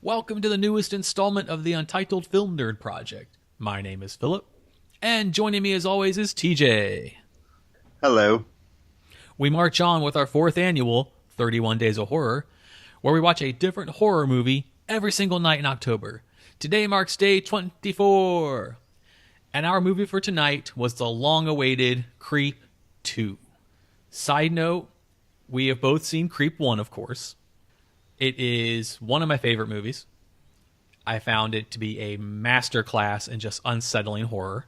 Welcome to the newest installment of the Untitled Film Nerd Project. My name is Philip, and joining me as always is TJ. Hello. We march on with our fourth annual 31 Days of Horror, where we watch a different horror movie every single night in October. Today marks day 24, and our movie for tonight was the long-awaited Creep 2. Side note, we have both seen Creep 1, of course. It is one of my favorite movies. I found it to be a masterclass in just unsettling horror.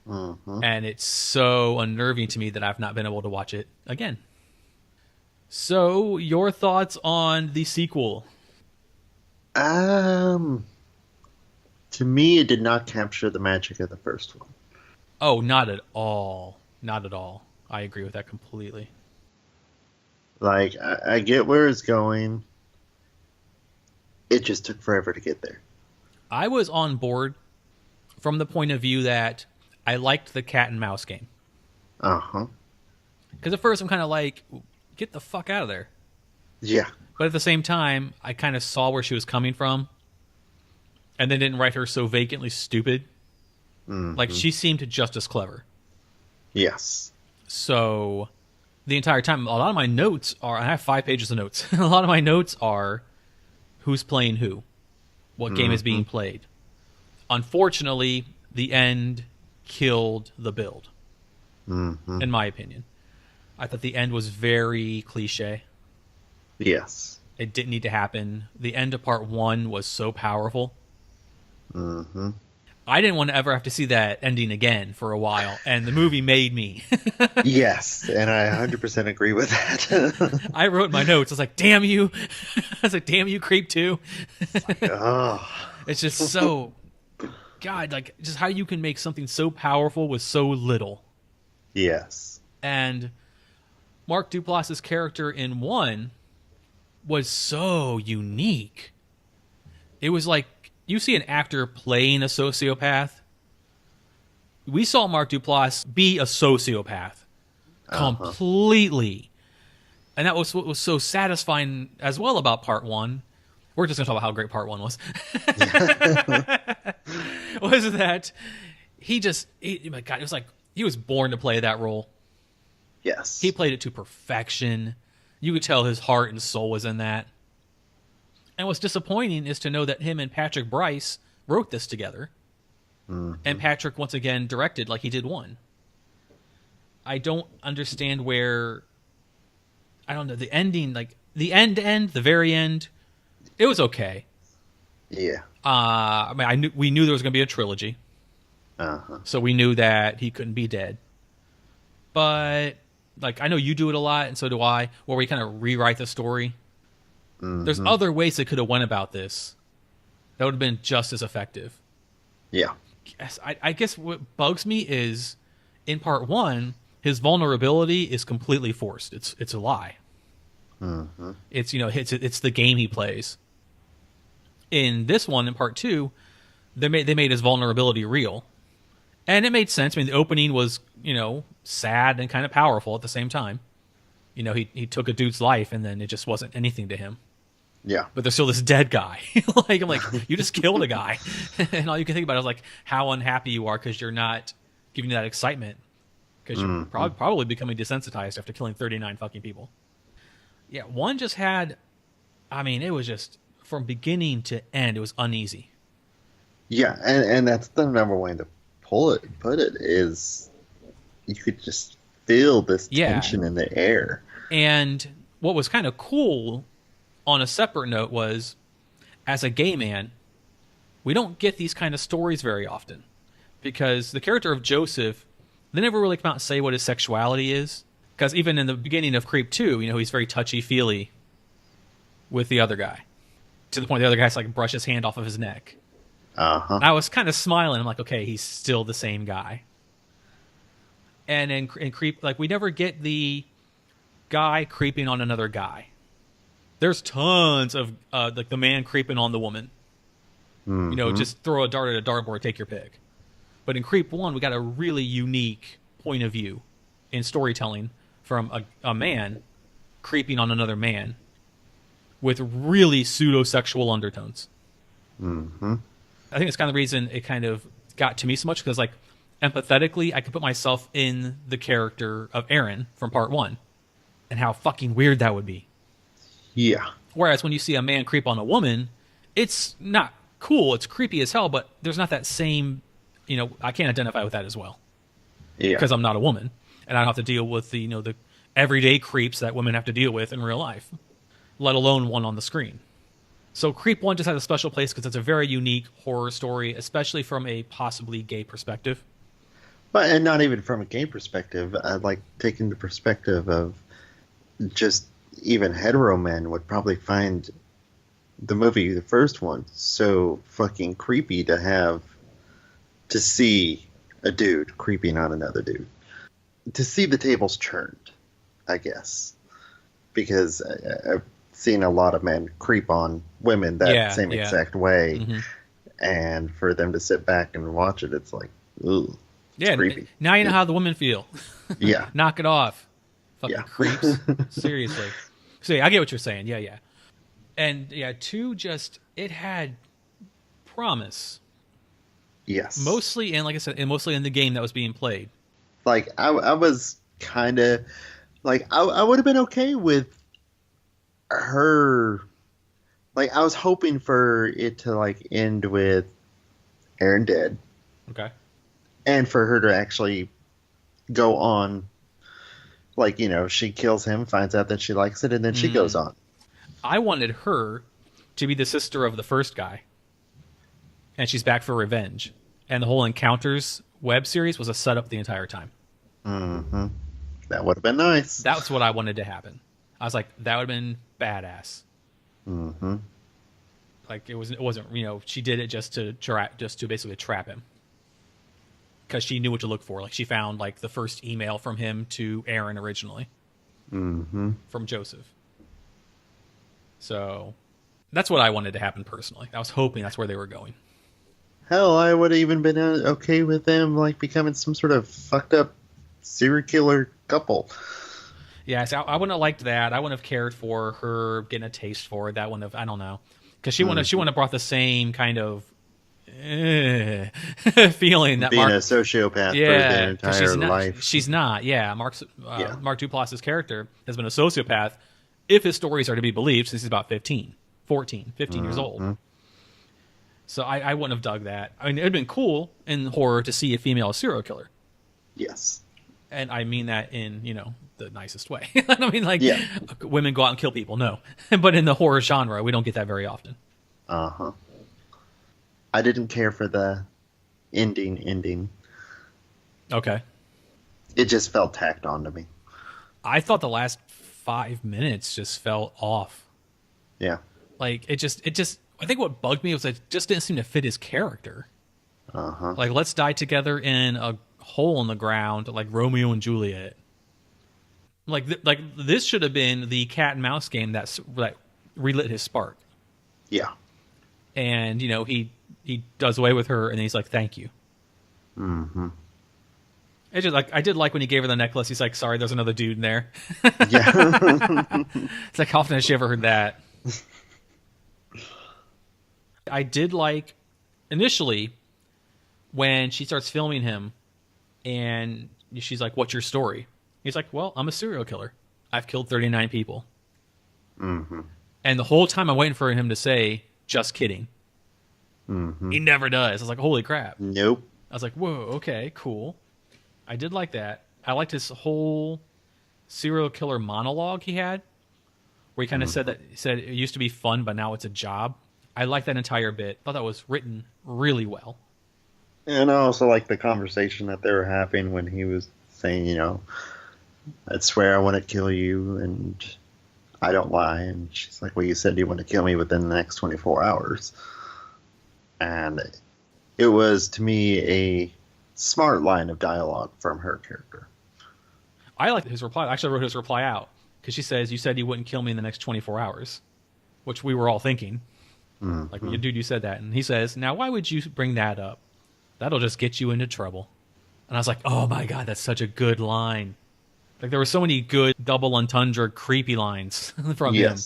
And it's so unnerving to me that I've not been able to watch it again. So, your thoughts on the sequel? To me, it did not capture the magic of the first one. Oh, not at all. Not at all. I agree with that completely. Like, I get where it's going. It just took forever to get there. I was on board from the point of view that I liked the cat and mouse game. Uh-huh. Because at first I'm kind of like, get the fuck out of there. Yeah. But at the same time, I kind of saw where she was coming from. And then didn't write her so vacantly stupid. Like, she seemed just as clever. Yes. So, the entire time, a lot of my notes are... I have 5 pages of notes. A lot of my notes are who's playing who. What game is being played. Unfortunately, the end killed the build. In my opinion. I thought the end was very cliche. Yes. It didn't need to happen. The end of part 1 was so powerful. I didn't want to ever have to see that ending again for a while, and the movie made me. Yes, and I 100% agree with that. I wrote my notes. I was like, damn you. I was like, damn you, Creep 2. Oh. It's just so... God, like, just how you can make something so powerful with so little. Yes. And Mark Duplass's character in 1 was so unique. It was like, you see an actor playing a sociopath. We saw Mark Duplass be a sociopath. Completely. And that was what was so satisfying as well about part 1. We're just going to talk about how great part 1 was. Was that my God, it was like he was born to play that role. Yes. He played it to perfection. You could tell his heart and soul was in that. And what's disappointing is to know that him and Patrick Bryce wrote this together. And Patrick, once again, directed like he did 1. I don't understand where... I don't know, the ending, like, the end, the very end, it was okay. Yeah. I mean, we knew there was going to be a trilogy. So we knew that he couldn't be dead. But, like, I know you do it a lot, and so do I, where we kind of rewrite the story. There's other ways they could have went about this that would have been just as effective. Yeah. I guess what bugs me is, in part 1, his vulnerability is completely forced. It's a lie. It's, it's the game he plays. In this one, in part 2, they made his vulnerability real. And it made sense. I mean, the opening was, sad and kind of powerful at the same time. He took a dude's life, and then it just wasn't anything to him. Yeah. But there's still this dead guy. I'm like, you just killed a guy. And all you can think about is, like, how unhappy you are because you're not giving you that excitement. Because you're probably becoming desensitized after killing 39 fucking people. Yeah, 1 just had... I mean, it was just... From beginning to end, it was uneasy. Yeah, and that's the number one way to put it, is you could just feel this tension in the air. And what was kind of cool, on a separate note, was, as a gay man, we don't get these kind of stories very often. Because the character of Joseph, they never really come out and say what his sexuality is. Because even in the beginning of Creep 2, he's very touchy-feely with the other guy. To the point the other guy has to, like, brush his hand off of his neck. I was kind of smiling. I'm like, okay, he's still the same guy. And in Creep, like, we never get the guy creeping on another guy. There's tons of, like, the man creeping on the woman. Just throw a dart at a dartboard, take your pick. But in Creep 1, we got a really unique point of view in storytelling from a man creeping on another man with really pseudo-sexual undertones. Mm-hmm. I think it's kind of the reason it kind of got to me so much, because like empathetically, I could put myself in the character of Aaron from part 1 and how fucking weird that would be. Yeah. Whereas when you see a man creep on a woman, it's not cool. It's creepy as hell, but there's not that same, I can't identify with that as well. Yeah. Because I'm not a woman and I don't have to deal with the everyday creeps that women have to deal with in real life, let alone one on the screen. So Creep 1 just has a special place because it's a very unique horror story, especially from a possibly gay perspective. But and not even from a gay perspective. I'd like taking the perspective of just even hetero men would probably find the movie, the first one, so fucking creepy to see a dude creeping on another dude. To see the tables turned, I guess. Because I've seen a lot of men creep on women that same exact way. Mm-hmm. And for them to sit back and watch it, it's like, ooh. Yeah, creepy. Now you know how the women feel. Yeah. Knock it off. Fucking creeps. Seriously. So yeah, I get what you're saying. Yeah. And yeah, 2 it had promise. Yes. Mostly, and like I said, mostly in the game that was being played. Like, I was kind of, like, I would have been okay with her, like, I was hoping for it to, like, end with Aaron dead. Okay. And for her to actually go on, like, she kills him, finds out that she likes it, and then she goes on. I wanted her to be the sister of the first guy. And she's back for revenge. And the whole Encounters web series was a setup the entire time. Mm-hmm. That would have been nice. That's what I wanted to happen. I was like, that would have been badass. Mm-hmm. Like, it wasn't, she did it just to basically trap him. Because she knew what to look for. Like, she found, like, the first email from him to Aaron originally. Mm-hmm. From Joseph. So, that's what I wanted to happen personally. I was hoping that's where they were going. Hell, I would have even been okay with them, like, becoming some sort of fucked up serial killer couple. Yeah, so I wouldn't have liked that. I wouldn't have cared for her getting a taste for it. That wouldn't have, I don't know. Because she wouldn't have brought the same kind of feeling that being Mark, a sociopath for their entire life. She's not. Yeah, Mark Duplass's character has been a sociopath, if his stories are to be believed, since he's about 15 years old. So I wouldn't have dug that. I mean, it would have been cool in horror to see a female serial killer. Yes. And I mean that in, the nicest way. I mean, like, women go out and kill people, no. But in the horror genre, we don't get that very often. Uh-huh. I didn't care for the ending. Okay. It just felt tacked on to me. I thought the last 5 minutes just felt off. Yeah. Like, it just I think what bugged me was it just didn't seem to fit his character. Uh-huh. Like, let's die together in a hole in the ground, like Romeo and Juliet. Like this should have been the cat and mouse game that relit his spark. Yeah. And, he does away with her, and he's like, thank you. Mm-hmm. It's just like, I did like when he gave her the necklace. He's like, sorry, there's another dude in there. Yeah. It's like, how often has she ever heard that? I did like, initially, when she starts filming him, and she's like, what's your story? He's like, well, I'm a serial killer. I've killed 39 people. Mm-hmm. And the whole time I'm waiting for him to say, just kidding. Mm-hmm. He never does. I was like, holy crap. Nope. I was like, whoa, okay, cool. I did like that. I liked his whole serial killer monologue he had, where he kind of said it used to be fun, but now it's a job. I liked that entire bit. Thought that was written really well. And I also like the conversation that they were having when he was saying, I'd swear I want to kill you, and I don't lie. And she's like, well, you said you want to kill me within the next 24 hours. And it was, to me, a smart line of dialogue from her character. I liked his reply. I actually wrote his reply out, because she says, you said you wouldn't kill me in the next 24 hours, which we were all thinking. Mm-hmm. Like, dude, you said that. And he says, now why would you bring that up? That'll just get you into trouble. And I was like, oh my God, that's such a good line. Like, there were so many good double entendre creepy lines from him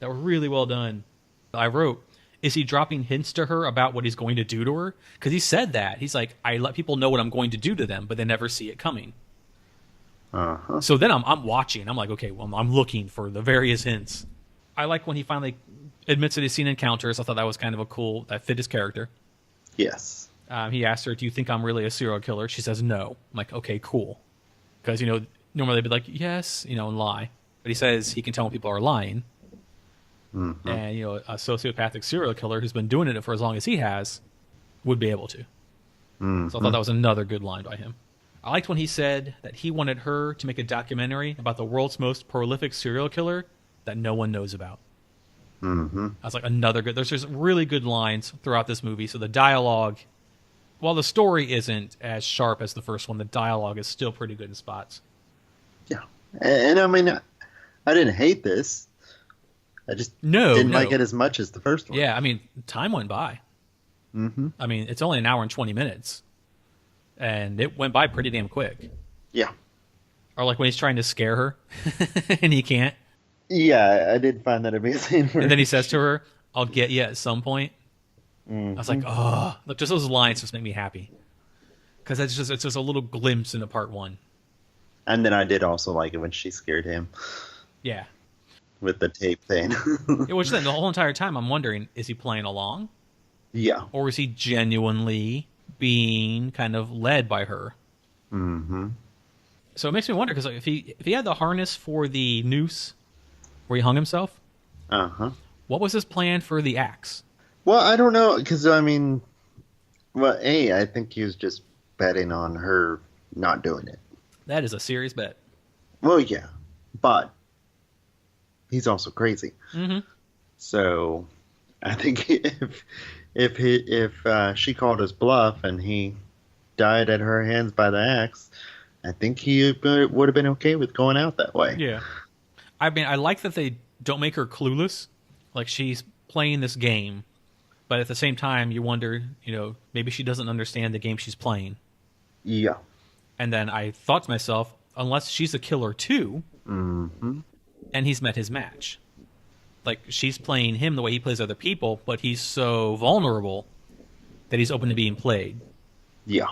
that were really well done. I wrote, is he dropping hints to her about what he's going to do to her? Because he said that. He's like, I let people know what I'm going to do to them, but they never see it coming. Uh-huh. So then I'm watching. I'm like, okay, well, I'm looking for the various hints. I like when he finally admits that he's seen encounters. I thought that was kind of a cool, that fit his character. Yes. He asked her, do you think I'm really a serial killer? She says no. I'm like, okay, cool. Because, you know, normally they'd be like, yes, you know, and lie. But he says he can tell when people are lying. Mm-hmm. And, you know, a sociopathic serial killer who's been doing it for as long as he has would be able to. Mm-hmm. So I thought that was another good line by him. I liked when he said that he wanted her to make a documentary about the world's most prolific serial killer that no one knows about. Mm-hmm. I was like, another good... There's just really good lines throughout this movie. So the dialogue, while the story isn't as sharp as the first one, the dialogue is still pretty good in spots. Yeah. And I mean, I didn't hate this. I just didn't like it as much as the first one. Yeah, I mean, time went by. Mm-hmm. I mean, it's only an hour and 20 minutes. And it went by pretty damn quick. Yeah. Or like when he's trying to scare her and he can't. Yeah, I did find that amazing. And then he says to her, I'll get you at some point. Mm-hmm. I was like, oh, look, just those lines just make me happy. Because it's just a little glimpse into part one. And then I did also like it when she scared him. Yeah. With the tape thing. Which then the whole entire time I'm wondering, is he playing along? Yeah. Or is he genuinely being kind of led by her? Mm-hmm. So it makes me wonder, because like, if he had the harness for the noose where he hung himself, uh-huh, what was his plan for the axe? Well, I don't know, because I mean, well, I think he was just betting on her not doing it. That is a serious bet. Well, yeah, but he's also crazy. Mm-hmm. So I think if she called his bluff and he died at her hands by the axe, I think he would have been okay with going out that way. Yeah. I mean, I like that they don't make her clueless. Like, she's playing this game, but at the same time, you wonder, you know, maybe she doesn't understand the game she's playing. Yeah. And then I thought to myself, unless she's a killer too, mm-hmm, and he's met his match. Like, she's playing him the way he plays other people, but he's so vulnerable that he's open to being played. Yeah.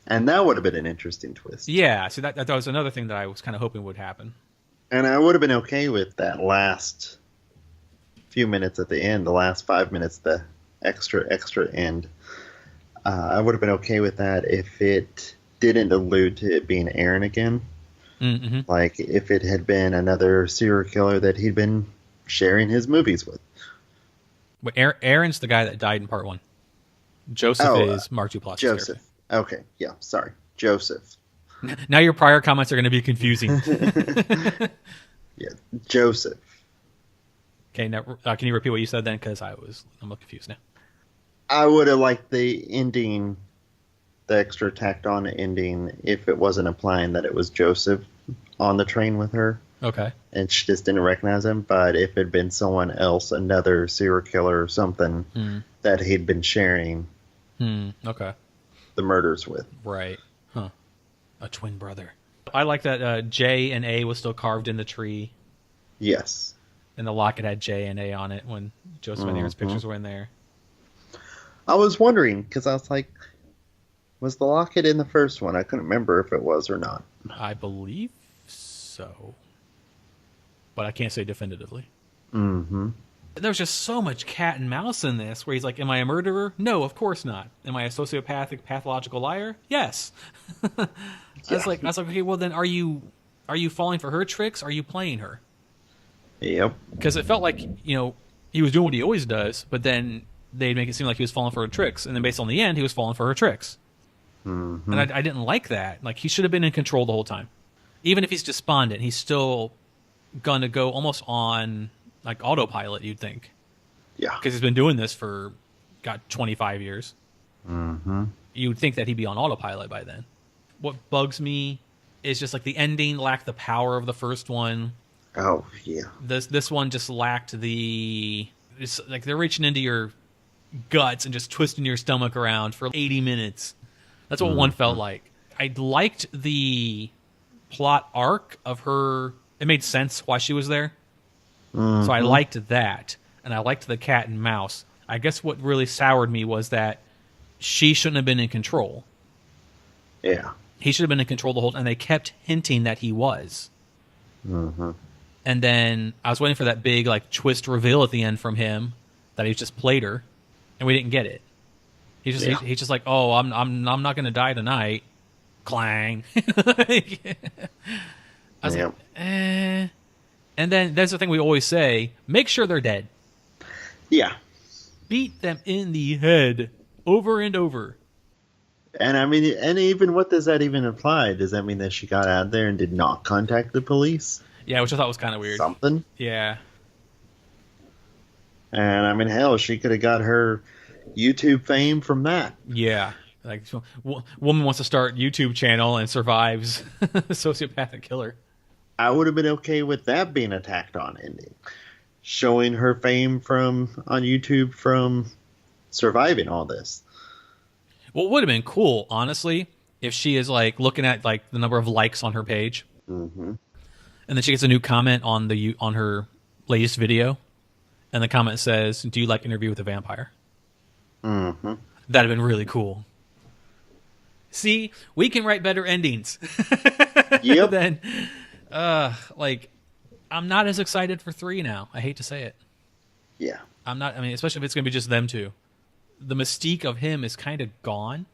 And that would have been an interesting twist. Yeah, so that was another thing that I was kind of hoping would happen. And I would have been okay with that last few minutes at the end, the last 5 minutes, the extra end. I would have been okay with that if it didn't allude to it being Aaron again. Mm-hmm. Like, if it had been another serial killer that he'd been sharing his movies with. But Aaron's the guy that died in part one. Joseph is Mark Duplass' Joseph. character. Okay, yeah, sorry. Joseph. Now your prior comments are going to be confusing. Yeah, Joseph. Okay, now can you repeat what you said then? Because I'm a little confused now. I would have liked the ending, the extra tacked on ending, if it wasn't implying that it was Joseph on the train with her. Okay. And she just didn't recognize him. But if it had been someone else, another serial killer or something, that he'd been sharing okay. the murders with. Right. Huh. A twin brother. I like that J and A was still carved in the tree. Yes. And the locket had J and A on it when Joseph and Aaron's pictures were in there. I was wondering, because I was like, was the locket in the first one? I couldn't remember if it was or not. I believe so. But I can't say definitively. Mm-hmm. There's just so much cat and mouse in this, where he's like, am I a murderer? No, of course not. Am I a sociopathic, pathological liar? Yes. I was like, okay, well then are you falling for her tricks? Are you playing her? Yep. Because it felt like, you know, he was doing what he always does, but then they'd make it seem like he was falling for her tricks, and then based on the end, he was falling for her tricks. Mm-hmm. And I didn't like that. Like, he should have been in control the whole time. Even if he's despondent, he's still gonna go almost on like autopilot, you'd think. Yeah. Because he's been doing this for 25 years. Mm-hmm. You'd think that he'd be on autopilot by then. What bugs me is just like the ending lacked the power of the first one. Oh, yeah. This one just lacked it's like they're reaching into your guts and just twisting your stomach around for 80 minutes. That's what one felt like. I liked the plot arc of her. It made sense why she was there. So I liked that, and I liked the cat and mouse. I guess what really soured me was that she shouldn't have been in control. Yeah. He should have been in control the whole time, and they kept hinting that he was. Mm-hmm. And then I was waiting for that big like twist reveal at the end from him that he just played her, and we didn't get it. He's just like, oh, I'm not gonna die tonight. Clang. I was like, eh. And then that's the thing we always say: make sure they're dead. Yeah. Beat them in the head over and over. And I mean, and even what does that even imply? Does that mean that she got out there and did not contact the police? Yeah, which I thought was kind of weird. Something. Yeah. And I mean, hell, she could have got her YouTube fame from that. Yeah. Like, woman wants to start YouTube channel and survives sociopathic killer. I would have been okay with that being a tacked on ending. Showing her fame from on YouTube from surviving all this. What would have been cool, honestly, if she is like looking at like the number of likes on her page, Mm-hmm. and then she gets a new comment on her latest video, and the comment says, "Do you like Interview with a Vampire?" Mm-hmm. That'd have been really cool. See, we can write better endings. Yep. Then, like, I'm not as excited for 3 now. I hate to say it. Yeah. I'm not. I mean, especially if it's going to be just them two. The mystique of him is kind of gone.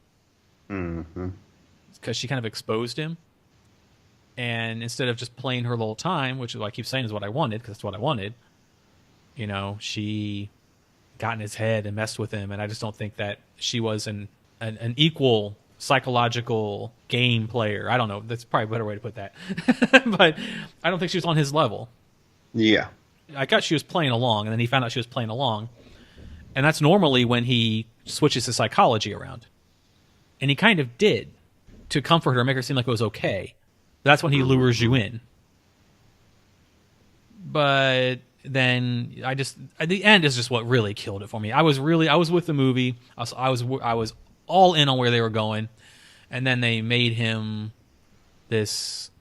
Mm-hmm. Because she kind of exposed him. And instead of just playing her the whole time, which is what I keep saying is what I wanted, because that's what I wanted, you know, she got in his head and messed with him. And I just don't think that she was an equal psychological game player. I don't know. That's probably a better way to put that. But I don't think she was on his level. Yeah. I thought she was playing along, and then he found out she was playing along. And that's normally when he switches his psychology around. And he kind of did to comfort her, make her seem like it was okay. That's when he lures you in. But then the end is just what really killed it for me. I was with the movie. I was all in on where they were going. And then they made him this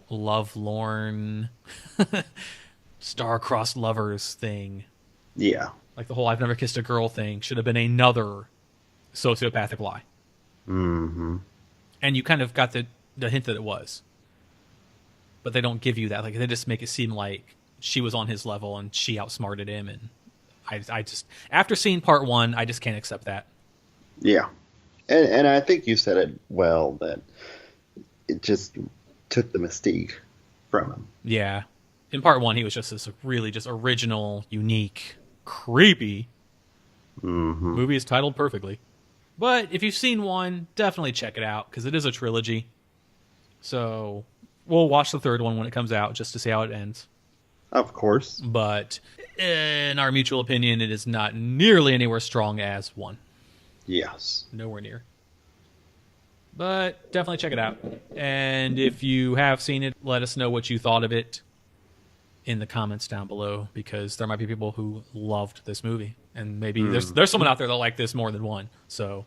lovelorn star-crossed lovers thing. Yeah. Like the whole I've never kissed a girl thing should have been another sociopathic lie. Mm-hmm. And you kind of got the hint that it was. But they don't give you that. Like, they just make it seem like she was on his level and she outsmarted him. And I just, after seeing part 1, I just can't accept that. Yeah. And I think you said it well, that it just took the mystique from him. Yeah. In part 1, he was just this really just original, unique, creepy movie is titled perfectly. But if you've seen 1, definitely check it out, because it is a trilogy. So we'll watch the 3rd one when it comes out just to see how it ends. Of course. But in our mutual opinion, it is not nearly anywhere strong as 1. Yes. Nowhere near. But definitely check it out. And if you have seen it, let us know what you thought of it in the comments down below, because there might be people who loved this movie, and maybe there's someone out there that liked this more than 1. So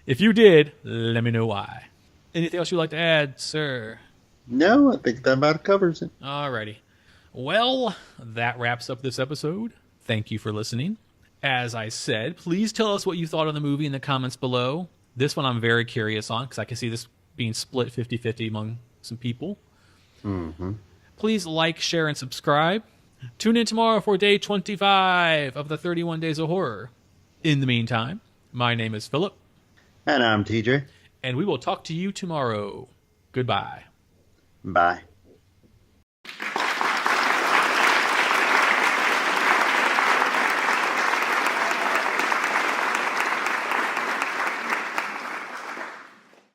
if you did, let me know why. Anything else you'd like to add, sir? No, I think that about covers it. Alrighty. Well, that wraps up this episode. Thank you for listening. As I said, please tell us what you thought of the movie in the comments below. This one I'm very curious on, because I can see this being split 50-50 among some people. Mm-hmm. Please like, share, and subscribe. Tune in tomorrow for day 25 of the 31 Days of Horror. In the meantime, my name is Philip. And I'm TJ. And we will talk to you tomorrow. Goodbye. Bye.